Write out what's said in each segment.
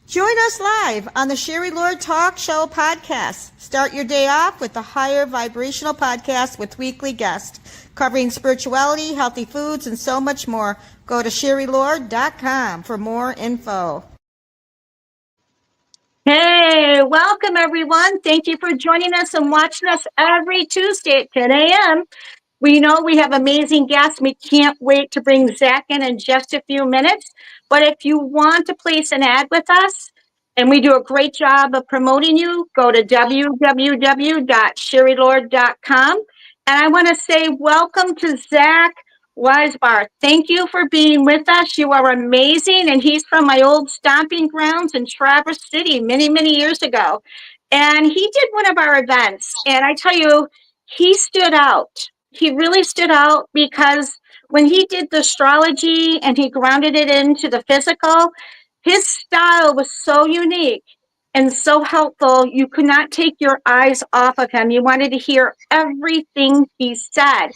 Join us live on the Sherry Lord Talk Show podcast. Start your day off with the Higher Vibrational Podcast with weekly guests covering spirituality, healthy foods, and so much more. Go to sherrylord.com for more info. Hey, welcome everyone. Thank you for joining us and watching us every Tuesday at 10 a.m. We know we have amazing guests. We can't wait to bring Zach in just a few minutes. But if you want to place an ad with us, and we do a great job of promoting you, go to www.sherrylord.com. And I want to say welcome to Zach Weisbarth. Thank you for being with us. You are amazing. And he's from my old stomping grounds in Traverse City many, many years ago. And he did one of our events. And I tell you, he stood out. He really stood out because when he did the astrology and he grounded it into the physical, his style was so unique and so helpful. You could not take your eyes off of him. You wanted to hear everything he said.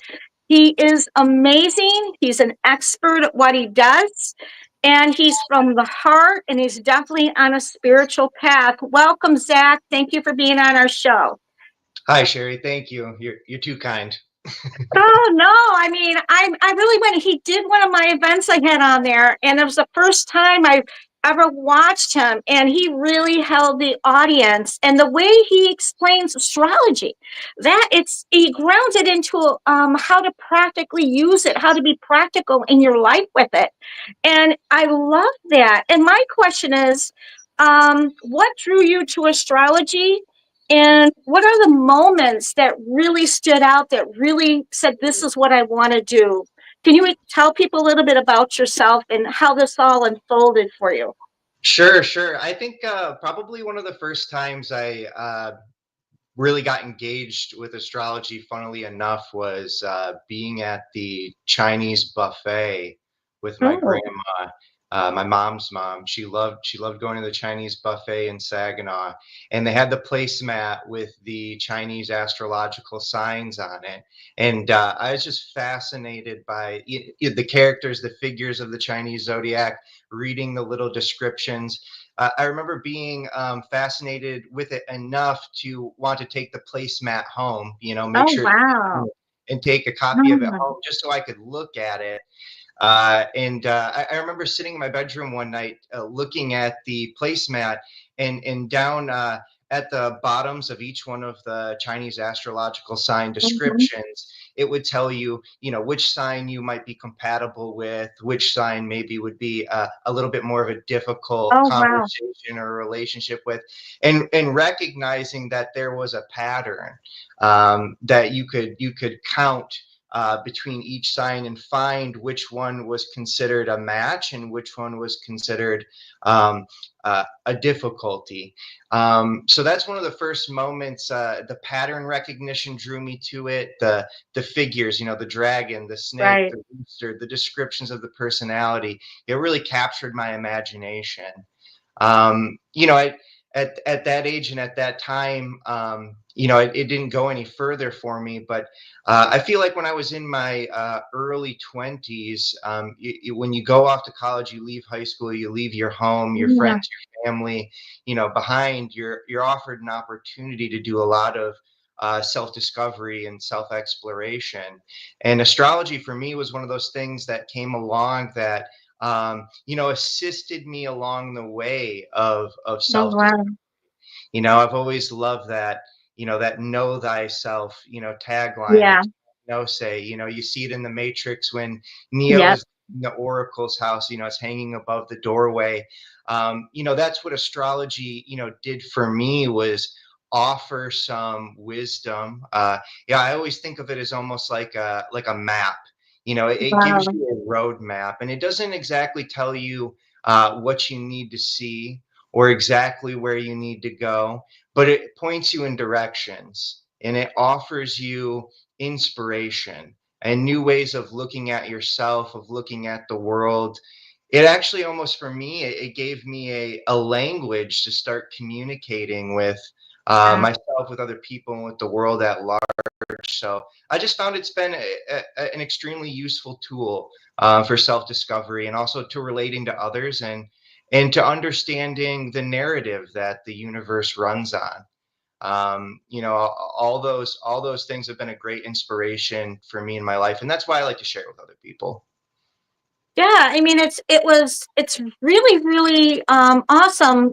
He is amazing. He's an expert at what he does. And he's from the heart, and he's definitely on a spiritual path. Welcome, Zach. Thank you for being on our show. Hi, Sherry. Thank you. You're too kind. Oh no, I mean, I really went. He did one of my events I had on there, and it was the first time I ever watched him, and he really held the audience. And the way he explains astrology, that he grounds it into how to practically use it, how to be practical in your life with it. And I love that. And my question is, what drew you to astrology? And what are the moments that really stood out that really said, this is what I want to do? Can you tell people a little bit about yourself and how this all unfolded for you? Sure. I think probably one of the first times I really got engaged with astrology, funnily enough, was being at the Chinese buffet with my Oh, grandma, my mom's mom. She loved going to the Chinese buffet in Saginaw, and they had the placemat with the Chinese astrological signs on it. And I was just fascinated by the characters, the figures of the Chinese zodiac, reading the little descriptions. I remember being fascinated with it enough to want to take the placemat home, make oh, sure wow. and take a copy of it home just so I could look at it. I remember sitting in my bedroom one night looking at the placemat and down at the bottoms of each one of the Chinese astrological sign Mhm. descriptions, it would tell you, which sign you might be compatible with, which sign maybe would be a little bit more of a difficult Oh, wow. conversation or relationship with, and recognizing that there was a pattern that you could count between each sign and find which one was considered a match and which one was considered a difficulty. So that's one of the first moments. The pattern recognition drew me to it. The figures, the dragon, the snake, Right. the rooster, the descriptions of the personality. It really captured my imagination. At that age and at that time, it didn't go any further for me. But I feel like when I was in my early 20s, when you go off to college, you leave high school, you leave your home, your Yeah. friends, your family, behind. You're offered an opportunity to do a lot of self-discovery and self-exploration. And astrology for me was one of those things that came along that assisted me along the way of Oh, self. wow. I've always loved that, that know thyself, tagline, Yeah. which say, you see it in the Matrix when Neo Yep. is in the Oracle's house, it's hanging above the doorway. That's what astrology, did for me, was offer some wisdom. I always think of it as almost like a map. It gives Wow. you a roadmap, and it doesn't exactly tell you what you need to see or exactly where you need to go, but it points you in directions, and it offers you inspiration and new ways of looking at yourself, of looking at the world. It actually, almost for me, it gave me a language to start communicating with Yeah. myself, with other people, and with the world at large. So I just found it's been an extremely useful tool for self-discovery and also to relating to others, and to understanding the narrative that the universe runs on. All those things have been a great inspiration for me in my life, and that's why I like to share with other people. Yeah, I mean, it's really, really awesome.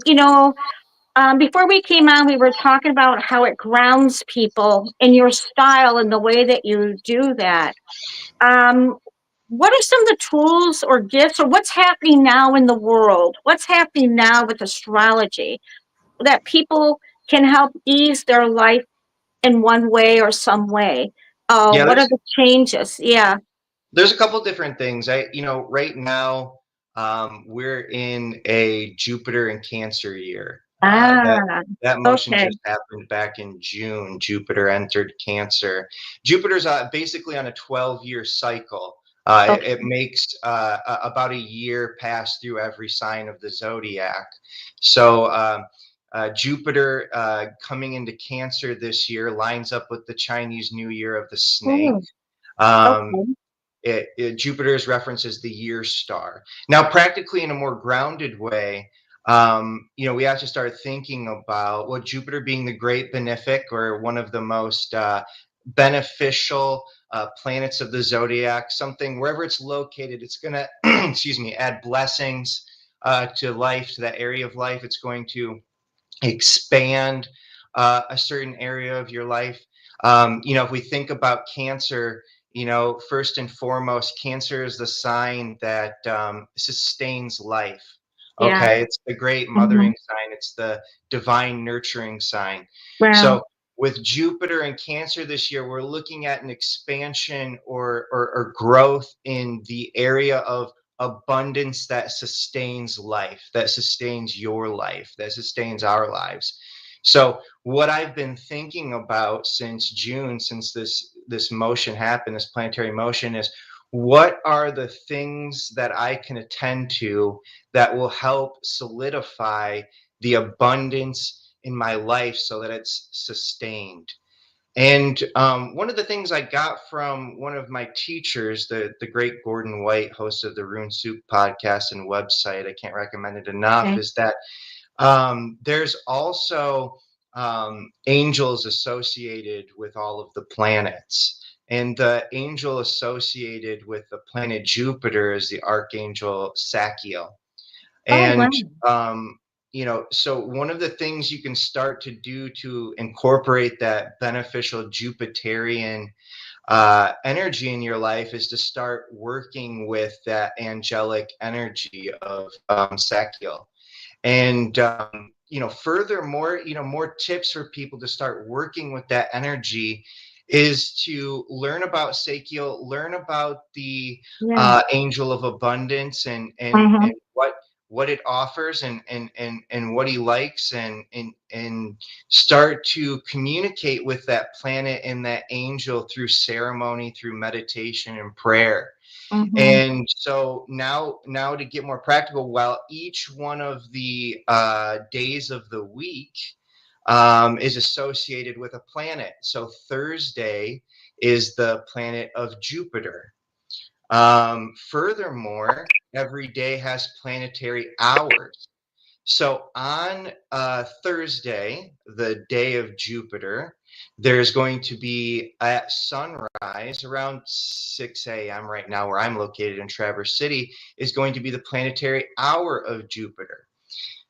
Before we came on, we were talking about how it grounds people in your style and the way that you do that. Um, what are some of the tools or gifts, or what's happening now in the world? What's happening now with astrology that people can help ease their life in one way or some way? Yeah, What are the changes? Yeah. there's a couple different things. Right now, we're in a Jupiter and Cancer year. That motion Okay. just happened back in June. Jupiter entered Cancer. Jupiter's basically on a 12-year cycle. It Okay. makes about a year pass through every sign of the zodiac. So Jupiter coming into Cancer this year lines up with the Chinese New Year of the Snake. Hmm. Um, Okay. Jupiter is referenced as the year star. Now, practically in a more grounded way, we have to start thinking about, well, Jupiter being the great benefic, or one of the most beneficial planets of the zodiac, something wherever it's located, it's going to, excuse me, add blessings to life, to that area of life. It's going to expand a certain area of your life. If we think about Cancer, first and foremost, Cancer is the sign that sustains life. Yeah. Okay, it's the great Hmm. mothering sign, it's the divine nurturing sign. Wow. So, with Jupiter and Cancer this year, we're looking at an expansion or growth in the area of abundance that sustains life, that sustains your life, that sustains our lives. So what I've been thinking about since June, since this motion happened, this planetary motion, is what are the things that I can attend to that will help solidify the abundance in my life so that it's sustained. And one of the things I got from one of my teachers, the great Gordon White, host of the Rune Soup podcast and website, I can't recommend it enough, Okay. is that there's also angels associated with all of the planets. And the angel associated with the planet Jupiter is the archangel Sachiel. Oh, wow. And so one of the things you can start to do to incorporate that beneficial Jupiterian energy in your life is to start working with that angelic energy of Sachiel. And furthermore, more tips for people to start working with that energy is to learn about Sakiel, learn about the Yeah. angel of abundance, and Hmm. what it offers, and what he likes, and start to communicate with that planet and that angel through ceremony, through meditation and prayer. Hmm. And so now to get more practical, while each one of the days of the week is associated with a planet. So Thursday is the planet of Jupiter. Furthermore, every day has planetary hours. So on Thursday, the day of Jupiter, there's going to be at sunrise around 6 a.m. right now, where I'm located in Traverse City, is going to be the planetary hour of Jupiter.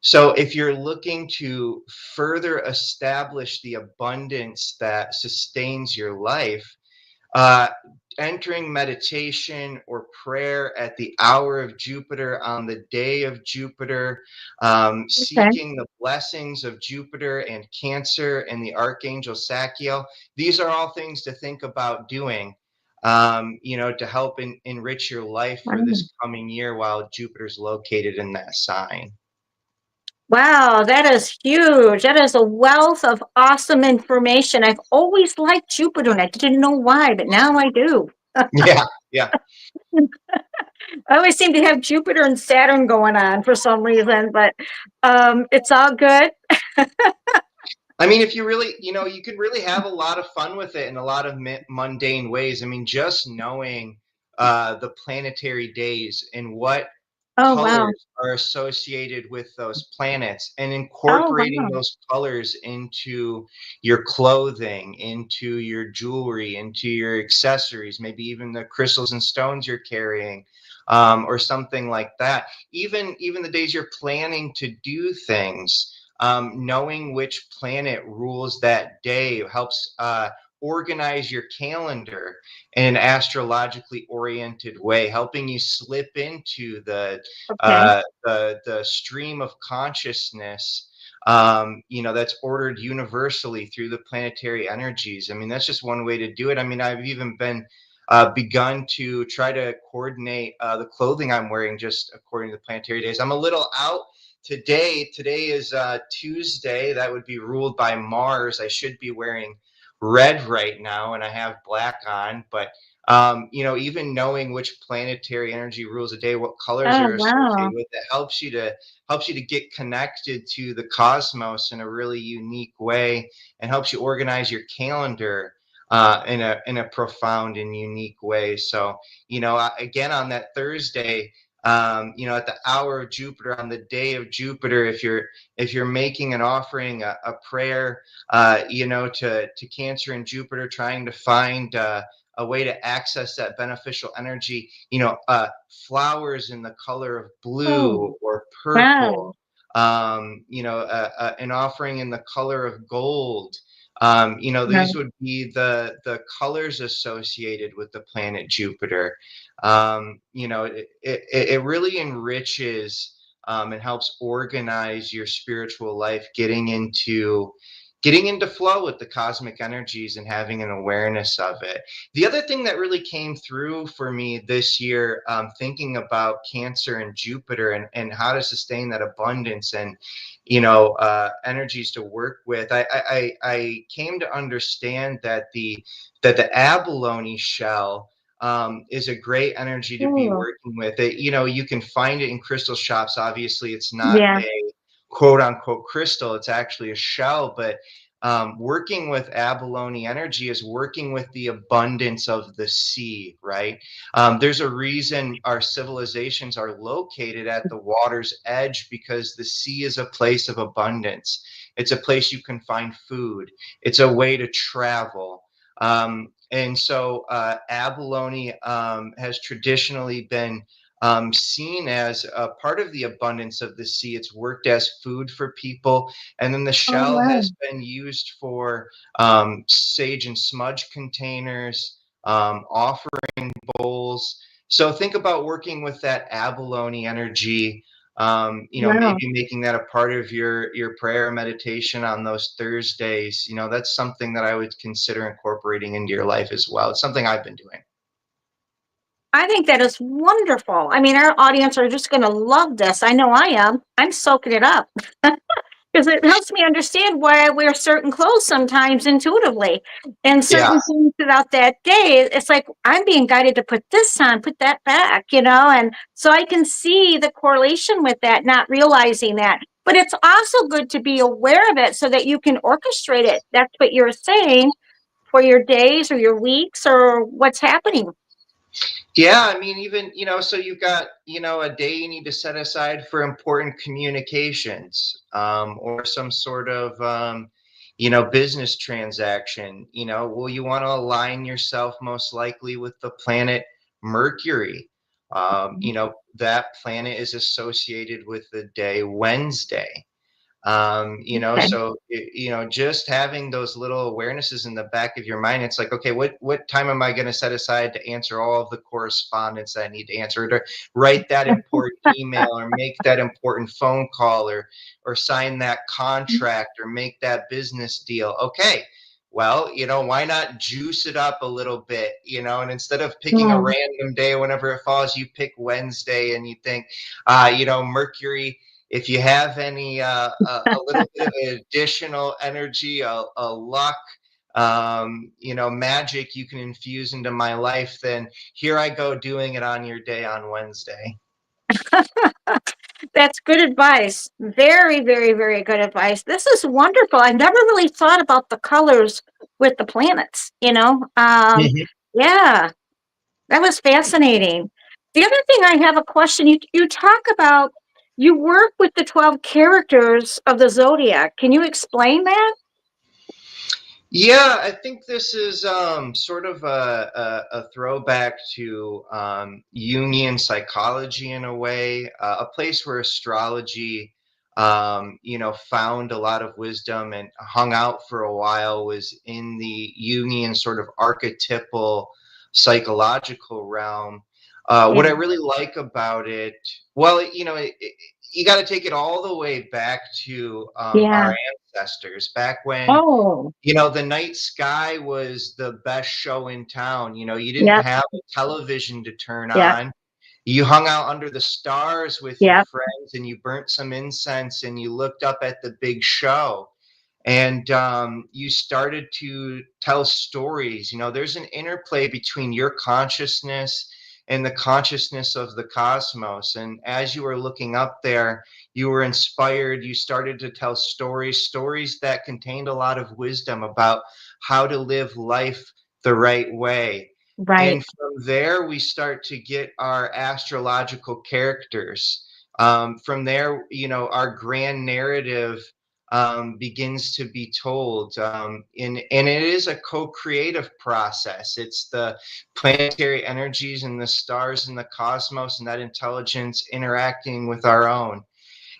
So if you're looking to further establish the abundance that sustains your life, uh, entering meditation or prayer at the hour of Jupiter on the day of Jupiter, Okay. seeking the blessings of Jupiter and Cancer and the Archangel Sachiel. These are all things to think about doing, to help enrich your life for Wow. this coming year while Jupiter's located in that sign. Wow, that is huge. That is a wealth of awesome information. I've always liked Jupiter, and I didn't know why, but now I do. Yeah, yeah. I always seem to have Jupiter and Saturn going on for some reason, but it's all good. I mean, if you really, you could really have a lot of fun with it in a lot of mundane ways. I mean, just knowing the planetary days and what Oh, wow. colors are associated with those planets, and Oh, incorporating wow. those colors into your clothing, into your jewelry, into your accessories, maybe even the crystals and stones you're carrying, or something like that. Even the days you're planning to do things, knowing which planet rules that day helps organize your calendar in an astrologically oriented way, helping you slip into Okay. the stream of consciousness, that's ordered universally through the planetary energies. I mean, that's just one way to do it. I mean, I've even been begun to try to coordinate the clothing I'm wearing just according to the planetary days. I'm a little out today. Today is Tuesday. That would be ruled by Mars. I should be wearing red right now, and I have black on. But even knowing which planetary energy rules a day, what colors Oh, are wow. associated with it, helps you to get connected to the cosmos in a really unique way, and helps you organize your calendar in a profound and unique way. So, again, on that Thursday, at the hour of Jupiter, on the day of Jupiter, if you're making an offering, a prayer, to Cancer and Jupiter, trying to find a way to access that beneficial energy, flowers in the color of Oh, blue or wow. purple, an offering in the color of gold. These Right. would be the colors associated with the planet Jupiter. It really enriches and helps organize your spiritual life, getting into flow with the cosmic energies and having an awareness of it. The other thing that really came through for me this year, thinking about Cancer and Jupiter, and how to sustain that abundance, and energies to work with, I came to understand that the abalone shell is a great energy to be Oh, working with. You can find it in crystal shops. Obviously, it's not yeah. a quote unquote crystal, it's actually a shell. But working with abalone energy is working with the abundance of the sea, right? There's a reason our civilizations are located at the water's edge, because the sea is a place of abundance. It's a place you can find food, it's a way to travel. And so abalone has traditionally been seen as a part of the abundance of the sea. It's worked as food for people. And then the Oh, shell wow. has been used for sage and smudge containers, offering bowls. So think about working with that abalone energy. Wow. Maybe making that a part of your prayer meditation on those Thursdays. That's something that I would consider incorporating into your life as well. It's something I've been doing. I think that is wonderful. I mean, our audience are just going to love this. I know I am. I'm soaking it up because it helps me understand why I wear certain clothes sometimes intuitively, and Yeah. certain things throughout that day. It's like I'm being guided to put this on, put that back, and so I can see the correlation with that, not realizing that. But it's also good to be aware of it so that you can orchestrate it. That's what you're saying for your days or your weeks or what's happening. Yeah, I mean, even, so you've got, a day you need to set aside for important communications, or some sort of, business transaction. Well, you want to align yourself most likely with the planet Mercury. That planet is associated with the day Wednesday. Okay. So just having those little awarenesses in the back of your mind, it's like, okay, what time am I going to set aside to answer all of the correspondence that I need to answer, to write that important email, or make that important phone call, or sign that contract, or make that business deal? Okay, well, why not juice it up a little bit, and instead of picking a Hmm. random day whenever it falls, you pick Wednesday, and you think, Mercury, if you have any a little bit of additional energy, a luck, magic you can infuse into my life, then here I go, doing it on your day on Wednesday. That's good advice. Very, very, very good advice. This is wonderful. I've never really thought about the colors with the planets. Mhm. Yeah, that was fascinating. The other thing I have a question, you talk about, you work with the 12 characters of the zodiac. Can you explain that? Yeah, I think this is sort of a throwback to Jungian psychology in a way, a place where astrology, found a lot of wisdom and hung out for a while was in the Jungian sort of archetypal psychological realm. Yeah. What I really like about it, well, you got to take it all the way back to Yeah. our ancestors, back when Oh, the night sky was the best show in town. You didn't yep, have a television to turn yep, on. You hung out under the stars with your yep, friends and you burnt some incense and you looked up at the big show. And you started to tell stories. There's an interplay between your consciousness and the consciousness of the cosmos. And as you were looking up there, you were inspired. You started to tell stories that contained a lot of wisdom about how to live life the right way. right. And from there, we start to get our astrological characters. From there, our grand narrative begins to be told. And it is a co-creative process. It's the planetary energies and the stars and the cosmos and that intelligence interacting with our own.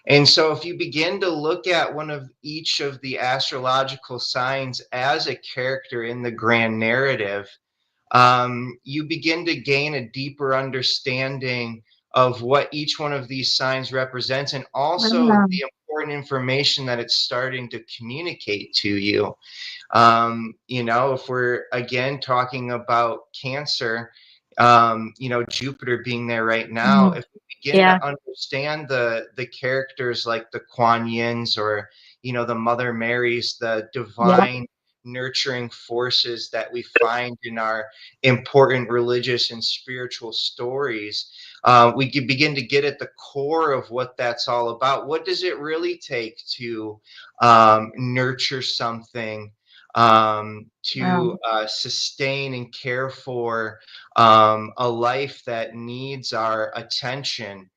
And so if you begin to look at one of each of the astrological signs as a character in the grand narrative, you begin to gain a deeper understanding of what each one of these signs represents and also Wow. the important information that it's starting to communicate to you. If we're again talking about Cancer, Jupiter being there right now, Mhm. if we begin Yeah, to understand the characters like the Kuan Yins or the Mother Marys, the yeah, divine nurturing forces that we find in our important religious and spiritual stories, we can begin to get at the core of what that's all about. What does it really take to nurture something, wow. to sustain and care for a life that needs our attention?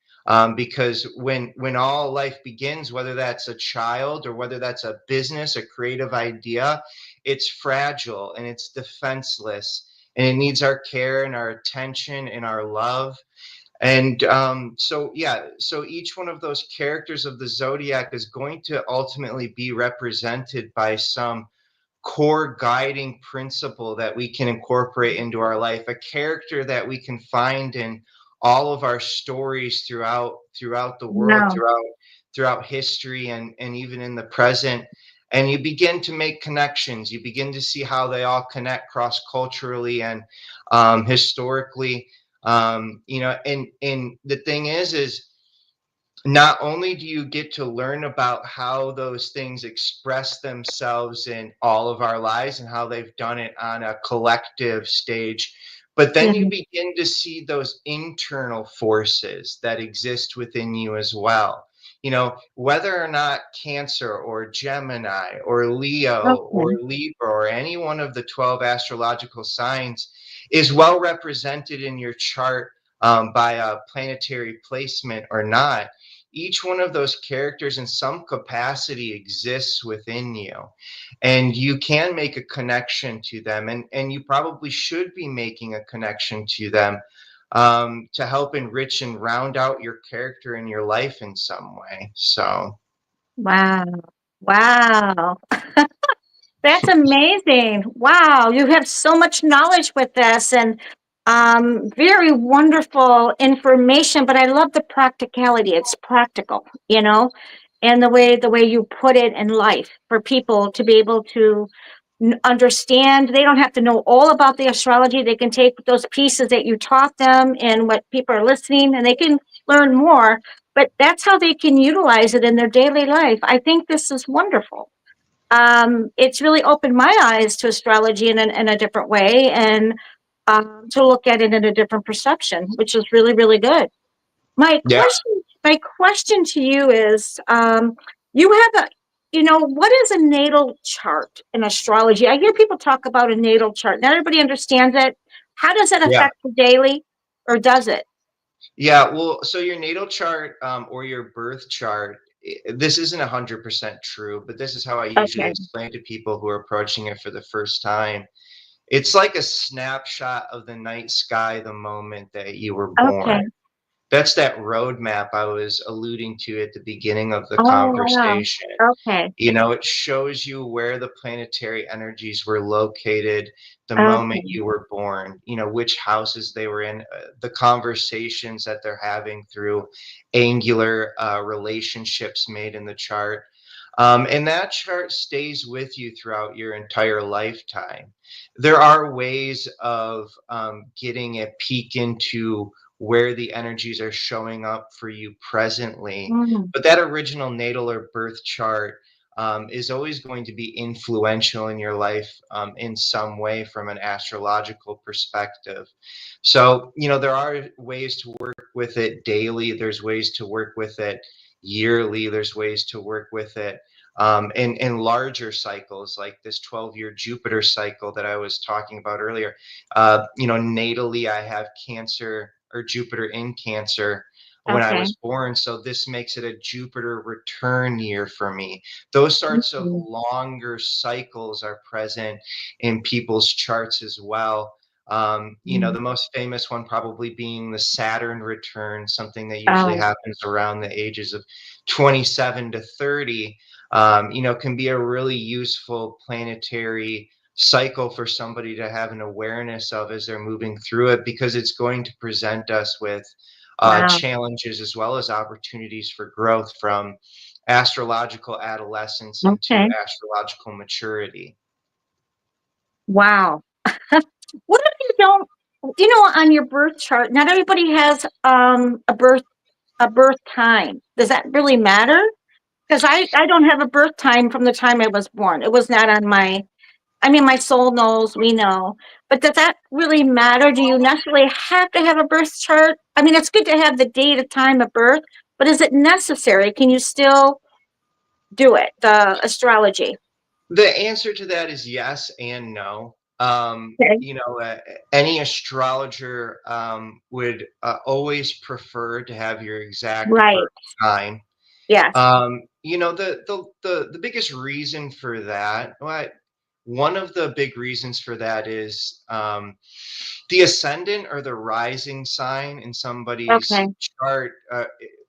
Because when all life begins, whether that's a child or whether that's a business, a creative idea, it's fragile and it's defenseless and it needs our care and our attention and our love. And so each one of those characters of the zodiac is going to ultimately be represented by some core guiding principle that we can incorporate into our life, a character that we can find in all of our stories throughout the world, Wow. throughout history and even in the present. And you begin to make connections. You begin to see how they all connect cross culturally and historically. And the thing is not only do you get to learn about how those things express themselves in all of our lives and how they've done it on a collective stage, but then Yeah, you begin to see those internal forces that exist within you as well. Whether or not Cancer or Gemini or Leo or okay. Libra or any one of the 12 astrological signs is well represented in your chart by a planetary placement or not, each one of those characters in some capacity exists within you, and you can make a connection to them, and you probably should be making a connection to them, to help enrich and round out your character in your life in some way. So Wow. Wow. That's amazing. Wow. You have so much knowledge with this and very wonderful information, but I love the practicality. It's practical, and the way you put it in life for people to be able to understand. They don't have to know all about the astrology. They can take those pieces that you taught them and what people are listening, and they can learn more, but that's how they can utilize it in their daily life. I think this is wonderful. It's really opened my eyes to astrology in a different way, and to look at it in a different perception, which is really, really good. My yeah, question, my question to you is, you have what is a natal chart in astrology? I hear people talk about a natal chart. Not everybody understands it. How does it yeah. affect the daily, or does it? Yeah, well, so your natal chart or your birth chart, this isn't 100% true, but this is how I usually Okay. explain to people who are approaching it for the first time. It's like a snapshot of the night sky the moment that you were born. Okay. That's that roadmap I was alluding to at the beginning of the Oh, wow. conversation. Okay. You know, it shows you where the planetary energies were located the moment Okay. you were born, you know, which houses they were in, the conversations that they're having through angular relationships made in the chart. And that chart stays with you throughout your entire lifetime. There are ways of getting a peek into where the energies are showing up for you presently, Mm. but that original natal or birth chart is always going to be influential in your life in some way from an astrological perspective. So, you know, there are ways to work with it daily, there's ways to work with it yearly, there's ways to work with it in larger cycles like this 12-year Jupiter cycle that I was talking about earlier. You know, natally, I have Cancer or Jupiter in Cancer when I Okay. was born. So this makes it a Jupiter return year for me. Those sorts of Mhm. longer cycles are present in people's charts as well. You know, Mm. the most famous one probably being the Saturn return, something that usually Oh, happens around the ages of 27 to 30. You know, can be a really useful planetary cycle for somebody to have an awareness of as they're moving through it, because it's going to present us with wow. challenges as well as opportunities for growth from astrological adolescence into Okay. astrological maturity. Wow. What if you don't, on your birth chart, not everybody has a birth time. Does that really matter? Because I don't have a birth time from the time I was born. It was not on my soul knows, we know. But does that really matter? Do you necessarily have to have a birth chart? I mean, it's good to have the date of time of birth, but is it necessary? Can you still do it, the astrology? The answer to that is yes and no. Okay. You know, any astrologer would always prefer to have your exact Right. birth time. Yes. You know, the biggest reason for that, one of the big reasons for that is the ascendant or the rising sign in Okay. somebody's chart.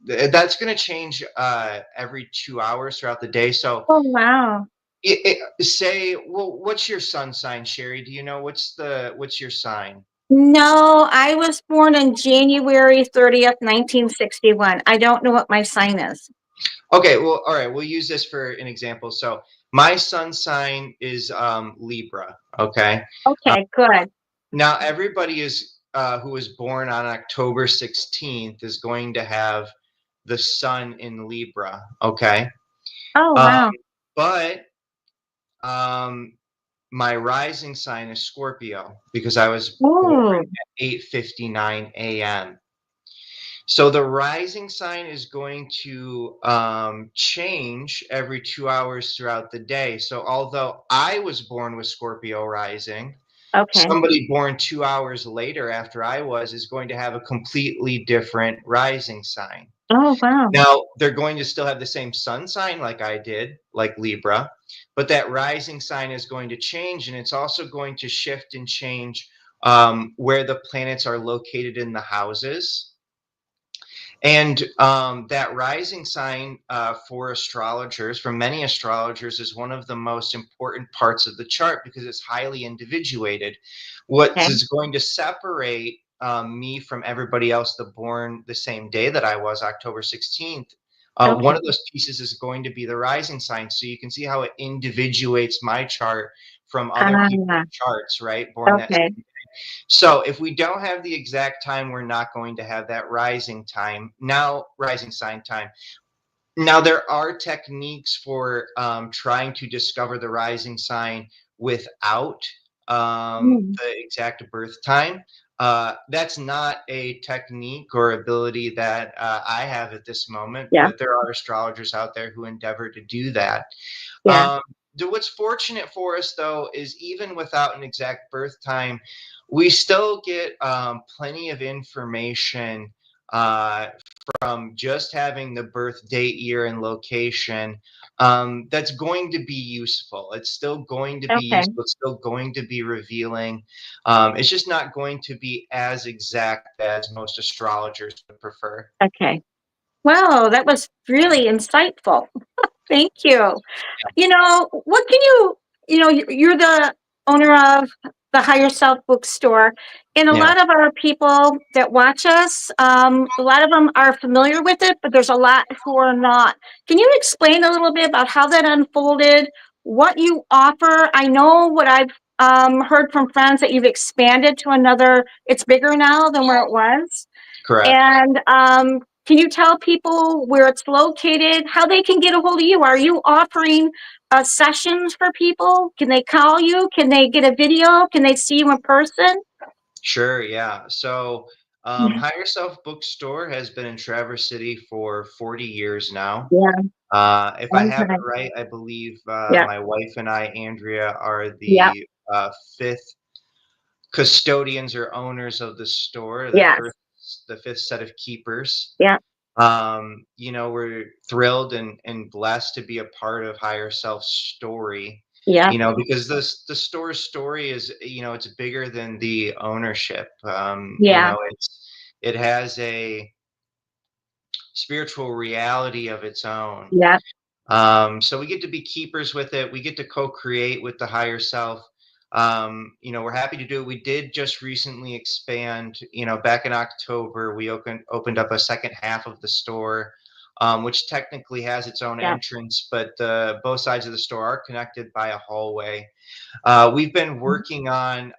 That's going to change every 2 hours throughout the day. So, Oh, wow. say, well, what's your sun sign, Sherry? Do you know what's your sign? No, I was born on January 30th, 1961. I don't know what my sign is. Okay, well, all right, we'll use this for an example. So, my sun sign is Libra. Okay. Okay, good. Now, everybody is who was born on October 16th is going to have the sun in Libra. Okay. Oh, Um, wow. but um, my rising sign is Scorpio because I was born Ooh, at 8:59 a.m. So the rising sign is going to change every 2 hours throughout the day. So although I was born with Scorpio rising, okay. somebody born 2 hours later after I was is going to have a completely different rising sign. Oh, wow. Now, they're going to still have the same sun sign like I did, like Libra, but that rising sign is going to change, and it's also going to shift and change where the planets are located in the houses. And that rising sign for astrologers, for many astrologers, is one of the most important parts of the chart because it's highly individuated. What Okay. is going to separate me from everybody else that born the same day that I was, October 16th, one Okay. of those pieces is going to be the rising sign. So you can see how it individuates my chart from other people's Ah, charts, right? Born that okay. same. So if we don't have the exact time, we're not going to have that rising time. Now, rising sign time. Now, there are techniques for trying to discover the rising sign without Mm, the exact birth time. That's not a technique or ability that I have at this moment, yeah. but there are astrologers out there who endeavor to do that. Yeah. Um, what's fortunate for us, though, is even without an exact birth time, we still get plenty of information uh, from just having the birth date, year, and location, that's going to be useful. It's still going to be Okay. useful. It's still going to be revealing. It's just not going to be as exact as most astrologers would prefer. Okay. Wow, that was really insightful. Thank you. What can you're the owner of the Higher Self bookstore, and a Yeah, lot of our people that watch us, a lot of them are familiar with it, but there's a lot who are not. Can you explain a little bit about how that unfolded, what you offer? I know what I've heard from friends that you've expanded to it's bigger now than where it was. correct. And can you tell people where it's located, how they can get a hold of you? Are you offering sessions for people? Can they call you? Can they get a video? Can they see you in person? Sure, yeah. So, Higher Self Bookstore has been in Traverse City for 40 years now. Yeah. If I have it Okay. right, I believe Yeah. my wife and I, Andrea, are Yeah. the fifth custodians or owners of the store, Yes. the fifth set of keepers. Yeah. We're thrilled and blessed to be a part of Higher Self's story. Yeah. Because the store's story is, it's bigger than the ownership. Yeah. It has a spiritual reality of its own. Yeah. So we get to be keepers with it. We get to co-create with the higher self. We're happy to do it. We did just recently expand. Back in October, we opened up a second half of the store, which technically has its own Yeah. entrance, but both sides of the store are connected by a hallway. We've been working on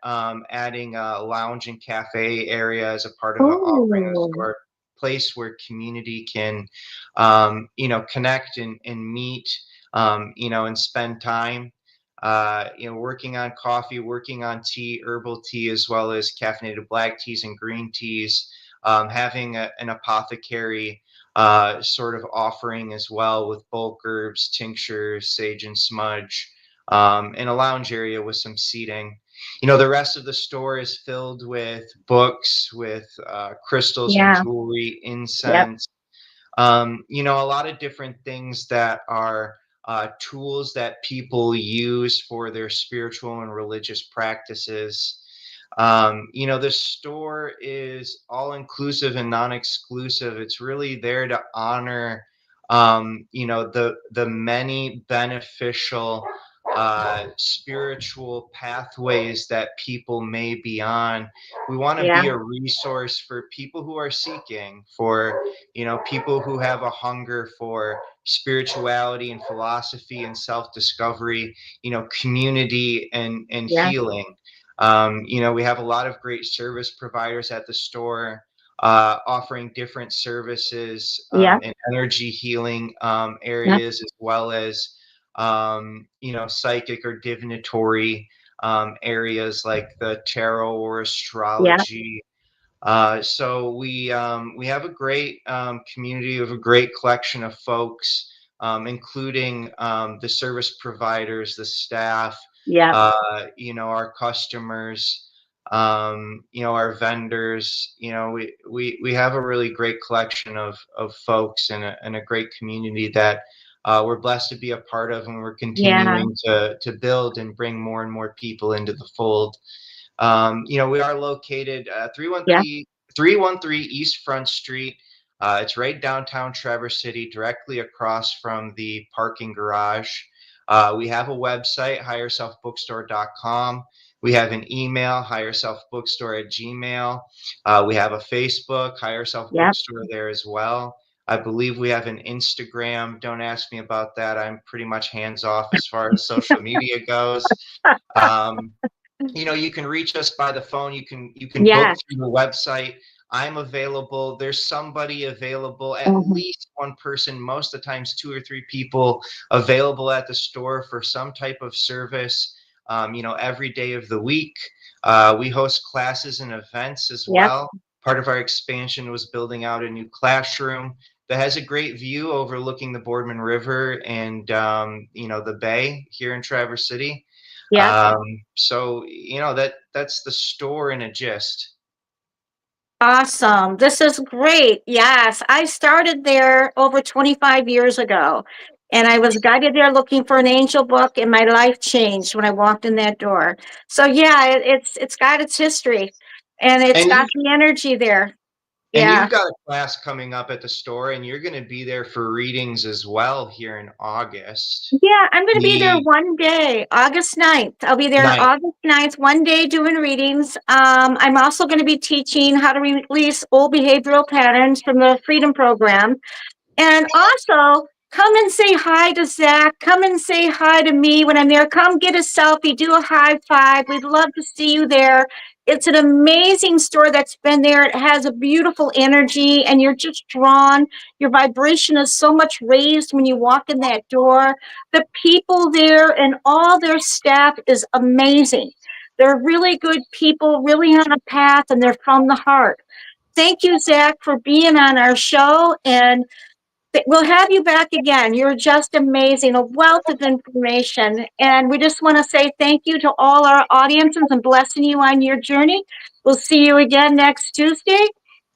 adding a lounge and cafe area as a part of an offering in the Oh. store, place where community can, connect and meet, and spend time. Working on coffee, working on tea, herbal tea, as well as caffeinated black teas and green teas. Having an apothecary sort of offering as well with bulk herbs, tinctures, sage and smudge, in a lounge area with some seating. The rest of the store is filled with books, with crystals and Yeah. jewelry, Yep. incense, a lot of different things that are tools that people use for their spiritual and religious practices. The store is all inclusive and non-exclusive. It's really there to honor, the many beneficial spiritual pathways that people may be on. We want to Yeah. be a resource for people who are seeking, for people who have a hunger for spirituality and philosophy and self-discovery, community and Yeah. healing. We have a lot of great service providers at the store, offering different services Yeah. in energy healing Yeah. areas, as well as psychic or divinatory areas like the tarot or Yeah. astrology. So we have a great community of a great collection of folks, including the service providers, the staff, Yeah. our customers, our vendors. We have a really great collection of folks and a great community that we're blessed to be a part of, and we're Yeah. continuing to build and bring more and more people into the fold. We are located Yeah. 313 East Front Street. It's right downtown Traverse City, directly across from the parking garage. We have a website, higherselfbookstore.com. We have an email, higherselfbookstore@gmail. We have a Facebook, Higher Self Yeah. Bookstore, there as well. I believe we have an Instagram. Don't ask me about that. I'm pretty much hands off as far as social media goes. Um, you can reach us by the phone. You can book Yes. through the website. I'm available. There's somebody available, at Mhm. least one person, most of the times two or three people available at the store for some type of service, every day of the week. We host classes and events as Yep. well. Part of our expansion was building out a new classroom that has a great view overlooking the Boardman River and the bay here in Traverse City. Yep. So that's the store in a gist. Awesome. This is great. Yes, I started there over 25 years ago, and I was guided there looking for an angel book, and my life changed when I walked in that door. So yeah, it's got its history, and it's And got you the energy there. and Yeah. you've got a class coming up at the store, and you're going to be there for readings as well here in August. Yeah, I'm going to be there The one day, August 9th. I'll be there ninth. August 9th, one day doing readings. I'm also going to be teaching how to release old behavioral patterns from the Freedom Program. And also, come and say hi to Zach. Come and say hi to me when I'm there. Come get a selfie, do a high five. We'd love to see you there. It's an amazing store that's been there. It has a beautiful energy, and you're just drawn. Your vibration is so much raised when you walk in that door. The people there and all their staff is amazing. They're really good people, really on a path, and they're from the heart. Thank you, Zach, for being on our show. And we'll have you back again. You're just amazing, a wealth of information. And we just want to say thank you to all our audiences and blessing you on your journey. We'll see you again next Tuesday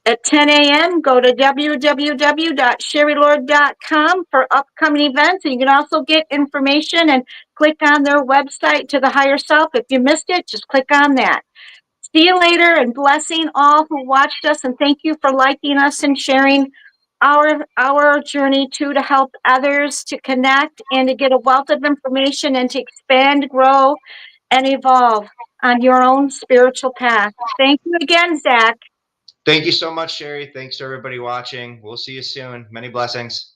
at 10 a.m. Go to www.sherrylord.com for upcoming events. And you can also get information and click on their website to the higher self. If you missed it, just click on that. See you later, and blessing all who watched us, and thank you for liking us and sharing our journey too, to help others to connect and to get a wealth of information and to expand, grow, and evolve on your own spiritual path. Thank you again, Zach. Thank you so much, Sherry. Thanks to everybody watching. We'll see you soon. Many blessings.